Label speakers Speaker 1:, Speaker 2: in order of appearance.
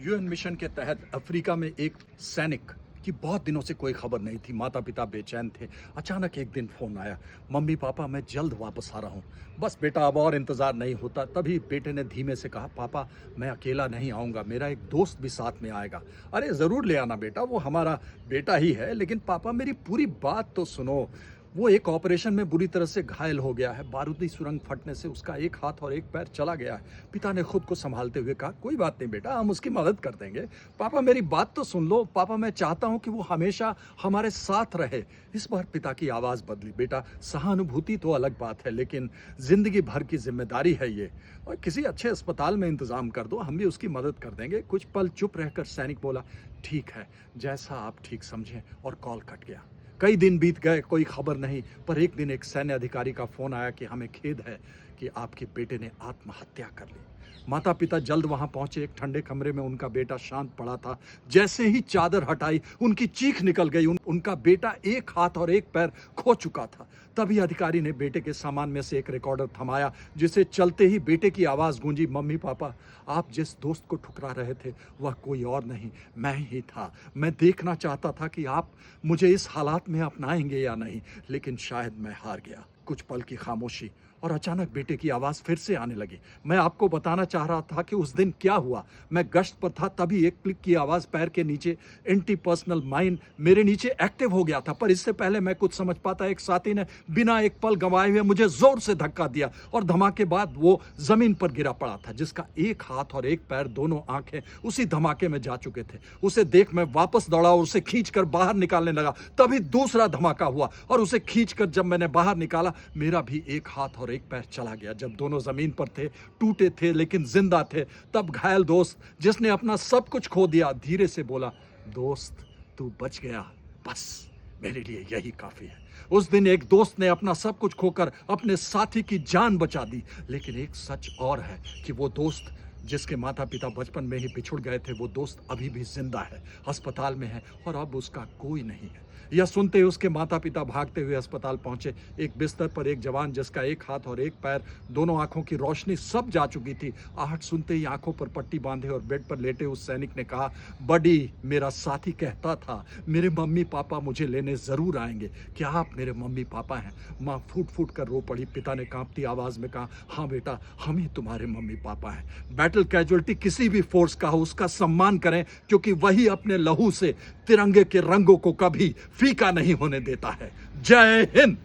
Speaker 1: UN mission के तहत Africa में एक सैनिक की बहुत दिनों से कोई खबर नहीं थी। माता पिता बेचैन थे। अचानक एक दिन फोन आया, मम्मी पापा मैं जल्द वापस आ रहा हूँ। बस बेटा, अब और इंतजार नहीं होता। तभी बेटे ने धीमे से कहा, पापा मैं अकेला नहीं आऊँगा, मेरा एक दोस्त भी साथ में आएगा। अरे ज़रूर ले आना बेटा, वो हमारा बेटा ही है। लेकिन पापा मेरी पूरी बात तो सुनो। वो एक ऑपरेशन में बुरी तरह से घायल हो गया है। बारूदी सुरंग फटने से उसका एक हाथ और एक पैर चला गया है। पिता ने खुद को संभालते हुए कहा, कोई बात नहीं बेटा, हम उसकी मदद कर देंगे। पापा मेरी बात तो सुन लो। पापा मैं चाहता हूं कि वो हमेशा हमारे साथ रहे। इस बार पिता की आवाज बदली, बेटा सहानुभूति तो अलग बात है, लेकिन जिंदगी भर की जिम्मेदारी है ये। और किसी अच्छे अस्पताल में इंतजाम कर दो, हम भी उसकी मदद कर देंगे। कुछ पल चुप रहकर सैनिक बोला, ठीक है, जैसा आप ठीक समझें। और कॉल कट गया। कई दिन बीत गए, कोई खबर नहीं। पर एक दिन एक सैन्य अधिकारी का फोन आया कि हमें खेद है कि आपके बेटे ने आत्महत्या कर ली। माता पिता जल्द वहां पहुंचे। एक ठंडे कमरे में उनका बेटा शांत पड़ा था। जैसे ही चादर हटाई, उनकी चीख निकल गई। उनका बेटा एक हाथ और एक पैर खो चुका था। तभी अधिकारी ने बेटे के सामान में से एक रिकॉर्डर थमाया, जिसे चलते ही बेटे की आवाज गूंजी, मम्मी पापा आप जिस दोस्त को ठुकरा रहे थे वह कोई और नहीं, मैं ही था। मैं देखना चाहता था कि आप मुझे इस हालात में अपनाएंगे या नहीं, लेकिन शायद मैं हार गया। कुछ पल की खामोशी और अचानक बेटे की आवाज फिर से आने लगी, मैं आपको बताना चाह रहा था कि उस दिन क्या हुआ। मैं गश्त पर था, तभी एक क्लिक की आवाज, पैर के नीचे एंटी पर्सनल माइन मेरे नीचे एक्टिव हो गया था। पर इससे पहले मैं कुछ समझ पाता, एक साथी ने बिना एक पल गंवाए हुए मुझे जोर से धक्का दिया और धमाके बाद वो जमीन पर गिरा पड़ा था, जिसका एक हाथ और एक पैर, दोनों आंखें उसी धमाके में जा चुके थे। उसे देख मैं वापस दौड़ा और उसे खींचकर बाहर निकालने लगा। तभी दूसरा धमाका हुआ और उसे खींचकर जब मैंने बाहर निकाला, मेरा भी एक हाथ और एक पैर चला गया। जब दोनों जमीन पर थे, टूटे थे लेकिन जिंदा थे, तब घायल दोस्त जिसने अपना सब कुछ खो दिया धीरे से बोला, दोस्त तू बच गया, बस मेरे लिए यही काफी है। उस दिन एक दोस्त ने अपना सब कुछ खोकर अपने साथी की जान बचा दी। लेकिन एक सच और है कि वो दोस्त जिसके माता पिता बचपन में ही बिछुड़ गए थे, वो दोस्त अभी भी जिंदा है, अस्पताल में है और अब उसका कोई नहीं है। यह सुनते ही उसके माता पिता भागते हुए अस्पताल पहुंचे। एक बिस्तर पर एक जवान जिसका एक हाथ और एक पैर, दोनों आंखों की रोशनी सब जा चुकी थी। आहट सुनते ही आंखों पर पट्टी बांधे और बेड पर लेटे उस सैनिक ने कहा, बडी मेरा साथी कहता था मेरे मम्मी पापा मुझे लेने जरूर आएंगे, क्या आप मेरे मम्मी पापा हैं? माँ फूट फूट कर रो पड़ी। पिता ने कांपती आवाज में कहा, हाँ बेटा, हम ही तुम्हारे मम्मी पापा हैं। बैटल कैजुअलिटी किसी भी फोर्स का हो, उसका सम्मान करें, क्योंकि वही अपने लहू से तिरंगे के रंगों को कभी फीका नहीं होने देता है। जय हिंद।